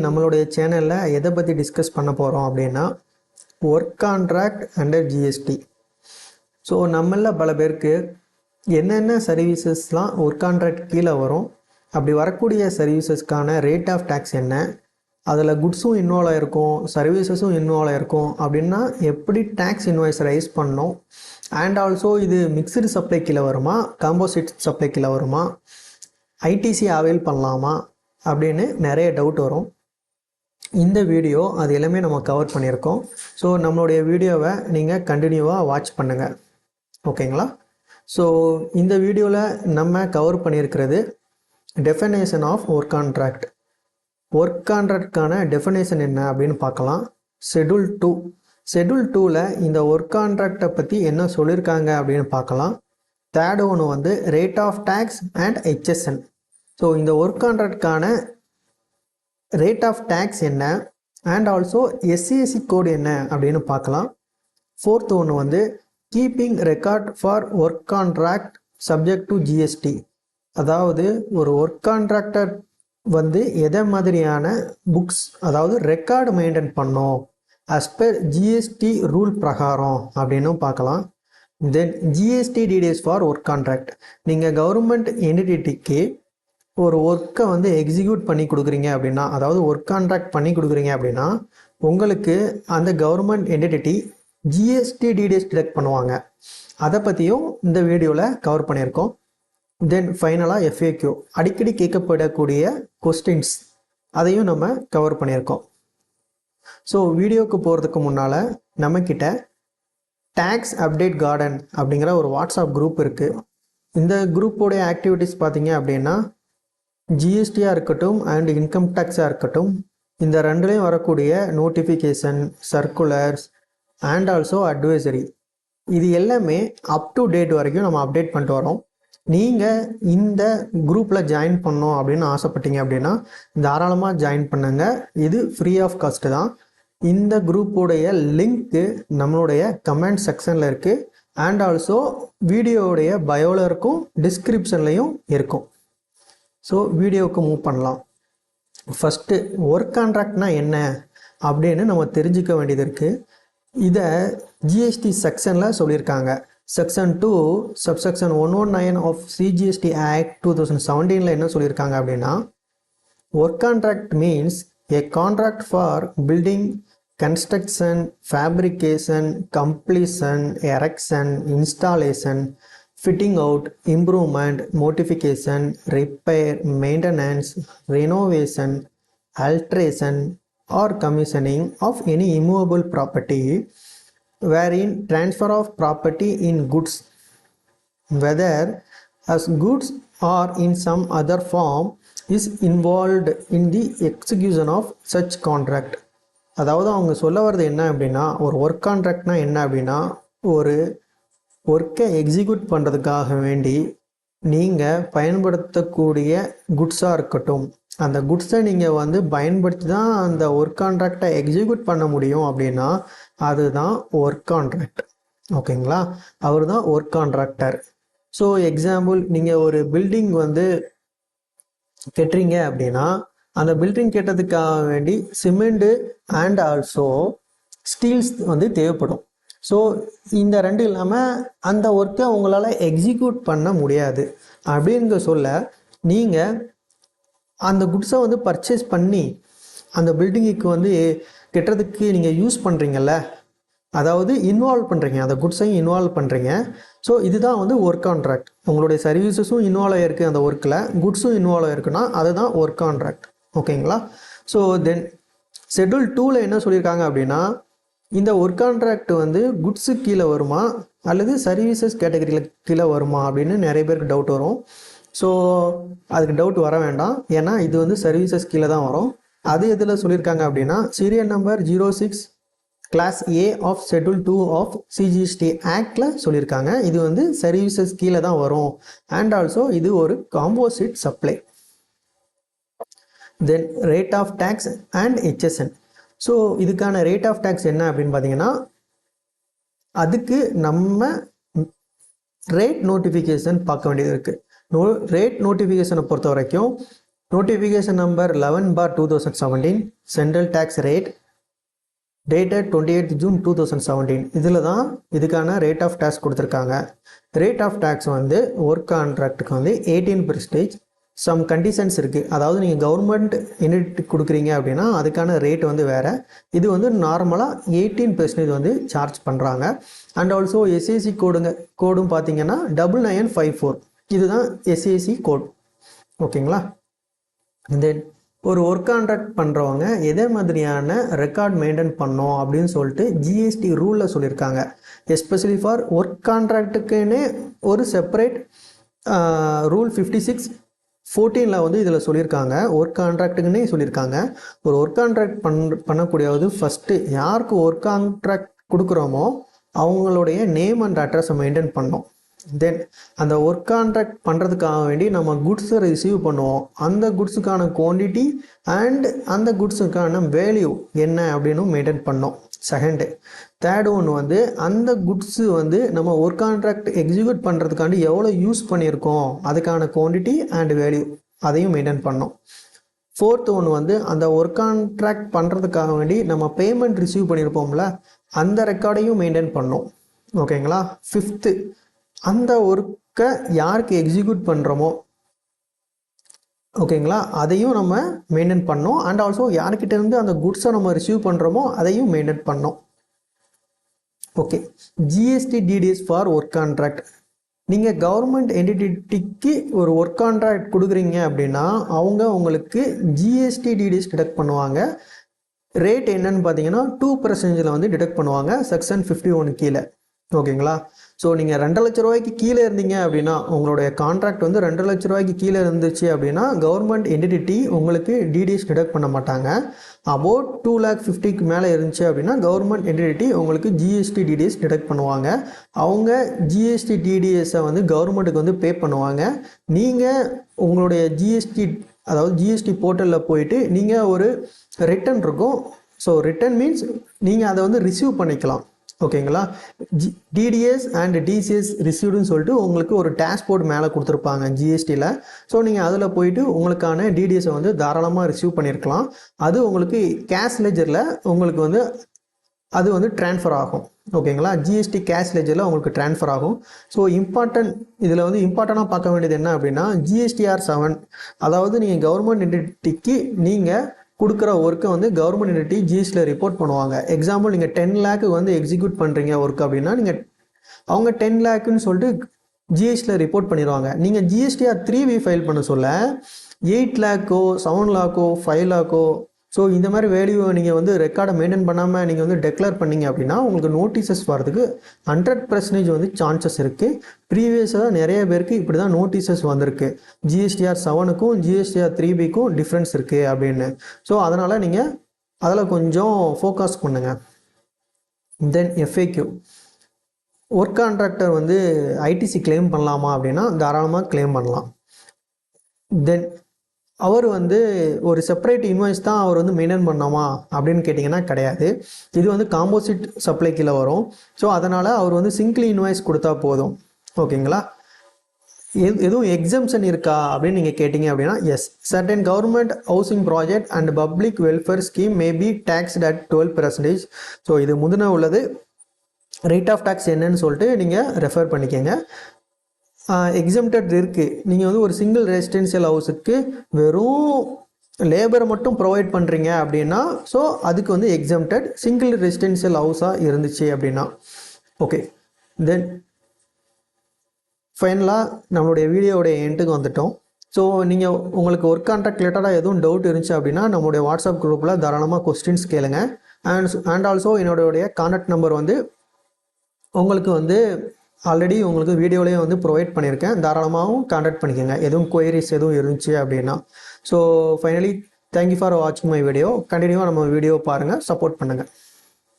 நம்மளுடைய சேனலில் எதை பற்றி டிஸ்கஸ் பண்ண போகிறோம் அப்படின்னா work contract under GST. So நம்மள பல பேருக்கு என்னென்ன சர்வீசஸ்லாம் ஒர்க் கான்ட்ராக்ட் கீழே வரும், அப்படி வரக்கூடிய சர்வீசஸ்க்கான ரேட் ஆஃப் டேக்ஸ் என்ன, அதில் குட்ஸும் இன்வால்வ் ஆகிருக்கும், சர்வீசஸும் இன்வால்வ் ஆகிருக்கும், அப்படின்னா எப்படி டேக்ஸ் இன்வாய்ஸ் ரைஸ் பண்ணணும், அண்ட் ஆல்சோ இது மிக்சடு சப்ளை கீழே வருமா, காம்போசிட் சப்ளை கீழே வருமா, ஐடிசி அவைல் பண்ணலாமா அப்படின்னு நிறைய டவுட் வரும். இந்த வீடியோ அது எல்லாமே நம்ம கவர் பண்ணியிருக்கோம். ஸோ நம்மளுடைய வீடியோவை நீங்கள் கண்டினியூவாக வாட்ச் பண்ணுங்கள், ஓகேங்களா? ஸோ இந்த வீடியோவில் நம்ம கவர் பண்ணியிருக்கிறது definition of work contract. Work கான்ட்ராக்ட்கான டெஃபினேஷன் என்ன அப்படின்னு பார்க்கலாம். ஷெட்யூல் 2. ஷெட்யூல் 2ல் இந்த ஒர்க் கான்ட்ராக்டை பற்றி என்ன சொல்லியிருக்காங்க அப்படின்னு பார்க்கலாம். தேர்டு ஒன்று வந்து rate of tax and HSN. So இந்த ஒர்க் கான்ட்ராக்ட்கான ரேட் ஆஃப் டேக்ஸ் என்ன அண்ட் ஆல்சோ எஸ்சிஎஸ்சி கோடு என்ன அப்படின்னு பார்க்கலாம். ஃபோர்த் ஒன்று வந்து keeping record for work contract subject to GST. அதாவது ஒரு ஒர்க் கான்ட்ராக்டர் வந்து எதை மாதிரியான புக்ஸ், அதாவது ரெக்கார்டு மெயின்டைன் பண்ணோம் அஸ் பெர் ஜிஎஸ்டி ரூல் பிரகாரம் அப்படின்னு பார்க்கலாம். Then GST details for work contract. நீங்கள் கவர்மெண்ட் என்டிட்டிக்கு ஒரு ஒர்க்கை வந்து எக்ஸிக்யூட் பண்ணி கொடுக்குறீங்க அப்படின்னா, அதாவது ஒர்க் கான்ட்ராக்ட் பண்ணி கொடுக்குறீங்க அப்படின்னா உங்களுக்கு அந்த government entity GST details detect பண்ணுவாங்க. அதை பற்றியும் இந்த வீடியோவில் கவர் பண்ணியிருக்கோம். தென் ஃபைனலாக எஃப்ஏக்யூ, அடிக்கடி கேட்கப்படக்கூடிய கொஸ்டின்ஸ், அதையும் நம்ம கவர் பண்ணியிருக்கோம். ஸோ வீடியோவுக்கு போகிறதுக்கு முன்னால் நம்மக்கிட்ட டேக்ஸ் அப்டேட் கார்டன் அப்படிங்கிற ஒரு வாட்ஸ்அப் குரூப் இருக்குது. இந்த குரூப்போடைய ஆக்டிவிட்டீஸ் பார்த்தீங்க அப்படின்னா ஜிஎஸ்டியாக இருக்கட்டும் அண்ட் இன்கம் டேக்ஸாக இருக்கட்டும், இந்த ரெண்டுலேயும் வரக்கூடிய notification, circulars and also advisory, இது எல்லாமே அப் டு டேட் வரைக்கும் நம்ம அப்டேட் பண்ணிட்டு வரோம். நீங்கள் இந்த குரூப்பில் ஜாயின் பண்ணோம் அப்படின்னு ஆசைப்பட்டீங்க அப்படின்னா தாராளமாக ஜாயின் பண்ணுங்க. இது ஃப்ரீ ஆஃப் காஸ்ட்டு தான். இந்த குரூப்போடைய லிங்க்கு நம்மளுடைய கமெண்ட் செக்ஷனில் இருக்குது அண்ட் ஆல்சோ வீடியோவுடைய பயோவில் இருக்கும், டிஸ்கிரிப்ஷன்லையும் இருக்கும். ஸோ வீடியோவுக்கு மூவ் பண்ணலாம். ஃபஸ்ட்டு ஒர்க் கான்ட்ராக்ட்னா என்ன அப்படின்னு நம்ம தெரிஞ்சுக்க வேண்டியது இருக்குது. இதை ஜிஎஸ்டி செக்ஷனில் சொல்லியிருக்காங்க. Section 2 subsection 119 of CGST act 2017 என்ன சொல்லியிருக்காங்க அப்படின்னா, work contract means a contract for building, construction, fabrication, completion, erection, installation, fitting out, improvement, modification, repair, maintenance, renovation, alteration or commissioning of any immovable property wherein transfer of property in goods, whether as goods or in some other form, is involved in the execution of such contract. அதாவது அவங்க சொல்ல வர்றது என்ன அப்படின்னா, ஒரு work கான்ட்ராக்ட்னா என்ன அப்படின்னா, ஒரு ஒர்க்கை எக்ஸிக்யூட் பண்ணுறதுக்காக வேண்டி நீங்கள் பயன்படுத்தக்கூடிய குட்ஸாக இருக்கட்டும், அந்த குட்ஸை நீங்கள் வந்து பயன்படுத்தி தான் அந்த ஒர்க் கான்ட்ராக்டை எக்ஸிக்யூட் பண்ண முடியும் அப்படின்னா அதுதான் ஒர்க் கான்ட்ராக்ட், ஓகேங்களா? அவர் தான் ஒர்க் கான்ட்ராக்டர். ஸோ எக்ஸாம்பிள், நீங்கள் ஒரு பில்டிங் வந்து கட்டுறீங்க அப்படின்னா அந்த பில்டிங் கட்டுறதுக்காக வேண்டி சிமெண்ட்டு அண்ட் ஆல்சோ ஸ்டீல்ஸ் வந்து தேவைப்படும். ஸோ இந்த ரெண்டு இல்லாமல் அந்த ஒர்க்கை உங்களால் எக்ஸிக்யூட் பண்ண முடியாது. அப்படிங்க சொல்ல நீங்கள் அந்த குட்ஸை வந்து பர்ச்சேஸ் பண்ணி அந்த பில்டிங்குக்கு வந்து கட்டுறதுக்கு நீங்கள் யூஸ் பண்ணுறீங்கல்ல, அதாவது இன்வால்வ் பண்ணுறீங்க, அந்த குட்ஸையும் இன்வால்வ் பண்ணுறீங்க. ஸோ இதுதான் வந்து ஒர்க் கான்ட்ராக்ட். உங்களுடைய சர்வீசஸும் இன்வால்வ் ஆகிருக்கு, அந்த ஒர்க்கில் குட்ஸும் இன்வால்வ் ஆகிருக்குன்னா அதுதான் ஒர்க் கான்ட்ராக்ட், ஓகேங்களா? ஸோ தென் ஷெட்யூல் 2ல் என்ன சொல்லியிருக்காங்க அப்படின்னா, இந்த ஒர்க் கான்ட்ராக்ட் வந்து குட்ஸு கீழே வருமா அல்லது சர்வீசஸ் கேட்டகரியில் கீழே வருமா அப்படின்னு நிறைய பேருக்கு டவுட் வரும். ஸோ அதுக்கு டவுட் வர வேண்டாம், ஏன்னா இது வந்து சர்வீசஸ் கீழே தான் வரும். அது எதில் சொல்லியிருக்காங்க அப்படின்னா serial number 06 class A of schedule 2 of CGST ஆக்டில் சொல்லியிருக்காங்க. இது வந்து சர்வீசஸ் கீழே தான் வரும் அண்ட் ஆல்சோ இது ஒரு composite supply. Then rate of tax and HSN. So இதுக்கான ரேட் ஆஃப் டேக்ஸ் என்ன அப்படின்னு பார்த்தீங்கன்னா, அதுக்கு நம்ம ரேட் நோட்டிஃபிகேஷன் பார்க்க வேண்டியது இருக்குது. ரேட் நோட்டிஃபிகேஷனை பொறுத்த வரைக்கும் notification number 11/2017 central tax rate dated 28 June 2017. இதில் தான் இதுக்கான ரேட் ஆஃப் டேக்ஸ் கொடுத்துருக்காங்க. ரேட் ஆஃப் டேக்ஸ் வந்து ஒர்க் கான்ட்ராக்டுக்கு வந்து 18%. சம் கண்டிஷன்ஸ் இருக்குது. அதாவது நீங்கள் கவர்மெண்ட் யூனிட் கொடுக்குறீங்க அப்படின்னா அதுக்கான ரேட் வந்து வேறு. இது வந்து நார்மலாக 18% வந்து சார்ஜ் பண்ணுறாங்க. அண்ட் ஆல்சோ எஸ்ஏசி கோடும் பார்த்தீங்கன்னா 9954. இதுதான் எஸ்ஏசி கோட். ஓகேங்களா? தென் ஒரு ஒர்க் கான்ட்ராக்ட் பண்ணுறவங்க எதே மாதிரியான ரெக்கார்ட் மெயின்டைன் பண்ணோம் அப்படின்னு சொல்லிட்டு ஜிஎஸ்டி ரூலில் சொல்லியிருக்காங்க. எஸ்பெஷலி ஃபார் ஒர்க் கான்ட்ராக்டுக்குன்னே ஒரு செப்பரேட் ரூல் 56/14 வந்து இதில் சொல்லியிருக்காங்க. ஒர்க் கான்ட்ராக்டுக்குன்னே சொல்லியிருக்காங்க. ஒரு ஒர்க் கான்ட்ராக்ட் பண்ணக்கூடியது ஃபஸ்ட்டு யாருக்கு ஒர்க் கான்ட்ராக்ட் கொடுக்குறோமோ அவங்களுடைய நேம் அண்ட் அட்ரஸை மெயின்டைன் பண்ணோம். தென் அந்த ஒர்க் கான்ட்ராக்ட் பண்ணுறதுக்காக வேண்டி நம்ம குட்ஸை ரிசீவ் பண்ணுவோம். அந்த குட்ஸுக்கான குவான்டிட்டி அண்ட் அந்த குட்ஸுக்கான வேல்யூ என்ன அப்படின்னு மெயின்டைன் பண்ணோம். செகண்டு. தேர்டு ஒன்று வந்து அந்த குட்ஸு வந்து நம்ம ஒர்க் கான்ட்ராக்ட் எக்ஸிக்யூட் பண்ணுறதுக்காண்டி எவ்வளோ யூஸ் பண்ணியிருக்கோம் அதுக்கான குவான்டிட்டி அண்ட் வேல்யூ அதையும் மெயின்டைன் பண்ணோம். ஃபோர்த்து ஒன்று வந்து அந்த ஒர்க் கான்ட்ராக்ட் பண்ணுறதுக்காக வேண்டி நம்ம பேமெண்ட் ரிசீவ் பண்ணியிருப்போம்ல அந்த ரெக்கார்டையும் மெயின்டைன் பண்ணோம். ஓகேங்களா? ஃபிஃப்த்து, அந்த ஒர்க்கை யாருக்கு எக்ஸிக்யூட் பண்ணுறோமோ ஓகேங்களா அதையும் நம்ம மெயின்டைன் பண்ணோம். அண்ட் ஆல்சோ யார்கிட்ட இருந்து அந்த குட்ஸை நம்ம ரிசீவ் பண்ணுறோமோ அதையும் மெயின்டைன் பண்ணோம். Okay. GST TDS for work contract. நீங்கள் கவர்மெண்ட் என்டிட்டிக்கு ஒரு ஒர்க் கான்ட்ராக்ட் கொடுக்குறீங்க அப்படின்னா அவங்க உங்களுக்கு ஜிஎஸ்டி டிடிஎஸ் டிடெக்ட் பண்ணுவாங்க. ரேட் என்னன்னு பார்த்தீங்கன்னா 2% வந்து டிடெக்ட் பண்ணுவாங்க செக்ஷன் 51 கீழே. ஓகேங்களா? ஸோ நீங்கள் 2 லட்ச ரூபாய்க்கு கீழே இருந்தீங்க அப்படின்னா உங்களுடைய கான்ட்ராக்ட் வந்து 2 லட்ச ரூபாய்க்கு கீழே இருந்துச்சு அப்படின்னா கவர்மெண்ட் என்டிட்டி உங்களுக்கு டிடிஎஸ் டிடெக்ட் பண்ண மாட்டாங்க. அபவுட் 2,50,000க்கு மேலே இருந்துச்சு அப்படின்னா கவர்மெண்ட் என்டிட்டி உங்களுக்கு ஜிஎஸ்டி டிடிஎஸ் டிடெக்ட் பண்ணுவாங்க. அவங்க ஜிஎஸ்டி டிடிஎஸை வந்து கவர்மெண்ட்டுக்கு வந்து பே பண்ணுவாங்க. நீங்கள் உங்களுடைய ஜிஎஸ்டி அதாவது ஜிஎஸ்டி போர்ட்டலில் போயிட்டு நீங்கள் ஒரு ரிட்டன் இருக்கும். ஸோ ரிட்டன் மீன்ஸ் நீங்கள் அதை வந்து ரிசீவ் பண்ணிக்கலாம். ஓகேங்களா? டிடிஎஸ் அண்ட் டிசிஎஸ் ரிசீவ்டுன்னு சொல்லிட்டு உங்களுக்கு ஒரு டேஷ்போர்ட் மேலே கொடுத்துருப்பாங்க ஜிஎஸ்டியில். ஸோ நீங்கள் அதில் போயிட்டு உங்களுக்கான டிடிஎஸை வந்து தாராளமாக ரிசீவ் பண்ணியிருக்கலாம். அது உங்களுக்கு கேஷ் லெஜரில் உங்களுக்கு வந்து அது வந்து ட்ரான்ஸ்ஃபர் ஆகும். ஓகேங்களா? ஜிஎஸ்டி கேஷ் லெஜரில் உங்களுக்கு ட்ரான்ஸ்ஃபர் ஆகும். ஸோ இதில் வந்து இம்பார்ட்டண்ட்டாக பார்க்க வேண்டியது என்ன அப்படின்னா GSTR 7. அதாவது நீங்கள் கவர்மெண்ட் என்டிட்டிக்கு நீங்கள் கொடுக்குற ஒர்க்கை வந்து கவர்மெண்ட் என்டிட்டி ஜிஎஸ்டியில் ரிப்போர்ட் பண்ணுவாங்க. எக்ஸாம்பிள் நீங்கள் 10 lakh வந்து எக்ஸிக்யூட் பண்ணுறீங்க ஒர்க் அப்படின்னா நீங்கள் அவங்க 10 lakhன்னு சொல்லிட்டு ஜிஎஸ்டியில் ரிப்போர்ட் பண்ணிடுவாங்க. நீங்கள் GSTR 3B ஃபைல் பண்ண சொல்ல 8 lakh 7 lakh 5 lakh ஸோ இந்த மாதிரி வேல்யூவை நீங்கள் வந்து ரெக்கார்டை மெயின்டைன் பண்ணாமல் நீங்கள் வந்து டெக்ளேர் பண்ணீங்க அப்படின்னா உங்களுக்கு நோட்டீசஸ் வரதுக்கு 100% வந்து சான்சஸ் இருக்குது. ப்ரீவியஸாக நிறைய பேருக்கு இப்படி தான் நோட்டீசஸ் வந்திருக்கு. GSTR 7க்கும் GSTR 3Bக்கும் டிஃப்ரென்ஸ் இருக்குது அப்படின்னு. ஸோ அதனால் நீங்கள் அதில் கொஞ்சம் ஃபோக்கஸ் பண்ணுங்கள். தென் FAQ. ஒர்க் கான்ட்ராக்டர் வந்து ஐடிசி கிளைம் பண்ணலாமா அப்படின்னா தாராளமாக கிளைம் பண்ணலாம். தென் அவர் வந்து ஒரு செப்பரேட் இன்வாய்ஸ் தான் அவர் வந்து மெயின்டைன் பண்ணாமா அப்படின்னு கேட்டிங்கன்னா கிடையாது. இது வந்து காம்போசிட் சப்ளை கீழே வரும். ஸோ அதனால் அவர் வந்து சிங்கிள் இன்வாய்ஸ் கொடுத்தா போதும். ஓகேங்களா? எதுவும் எக்ஸம்ஷன் இருக்கா அப்படின்னு நீங்கள் கேட்டிங்க அப்படின்னா yes, certain government housing project and public welfare scheme may be taxed at 12%. So இது முந்தின உள்ளது. ரேட் ஆஃப் டேக்ஸ் என்னன்னு சொல்லிட்டு நீங்கள் ரெஃபர் பண்ணிக்கோங்க. எக்ஸம்டட் இருக்குது. நீங்கள் வந்து ஒரு சிங்கிள் ரெசிடென்ஷியல் ஹவுஸுக்கு வெறும் லேபரை மட்டும் ப்ரொவைட் பண்ணுறீங்க அப்படின்னா ஸோ அதுக்கு வந்து எக்ஸம்டட். சிங்கிள் ரெசிடென்ஷியல் ஹவுஸாக இருந்துச்சு அப்படின்னா ஓகே. தென் ஃபைனலாக நம்மளுடைய வீடியோடைய எண்டுக்கு வந்துட்டோம். ஸோ நீங்கள் உங்களுக்கு ஒர்க் கான்ட்ராக்ட் ரிலேட்டடாக எதுவும் டவுட் இருந்துச்சு அப்படின்னா நம்மளுடைய வாட்ஸ்அப் குரூப்பில் தாராளமாக கொஸ்டின்ஸ் கேளுங்க. அண்ட் ஆல்சோ என்னுடைய கான்டாக்ட் நம்பர் வந்து உங்களுக்கு வந்து ஆல்ரெடி உங்களுக்கு வீடியோலேயே வந்து ப்ரொவைட் பண்ணியிருக்கேன். தாராளமாகவும் கான்டாக்ட் பண்ணிக்கோங்க எதுவும் குவரிஸ் எதுவும் இருந்துச்சு அப்படின்னா. ஸோ ஃபைனலி தேங்க்யூ ஃபார் வாட்சிங் மை வீடியோ. கண்டினியூவாக நம்ம வீடியோ பாருங்கள், சப்போர்ட் பண்ணுங்கள்.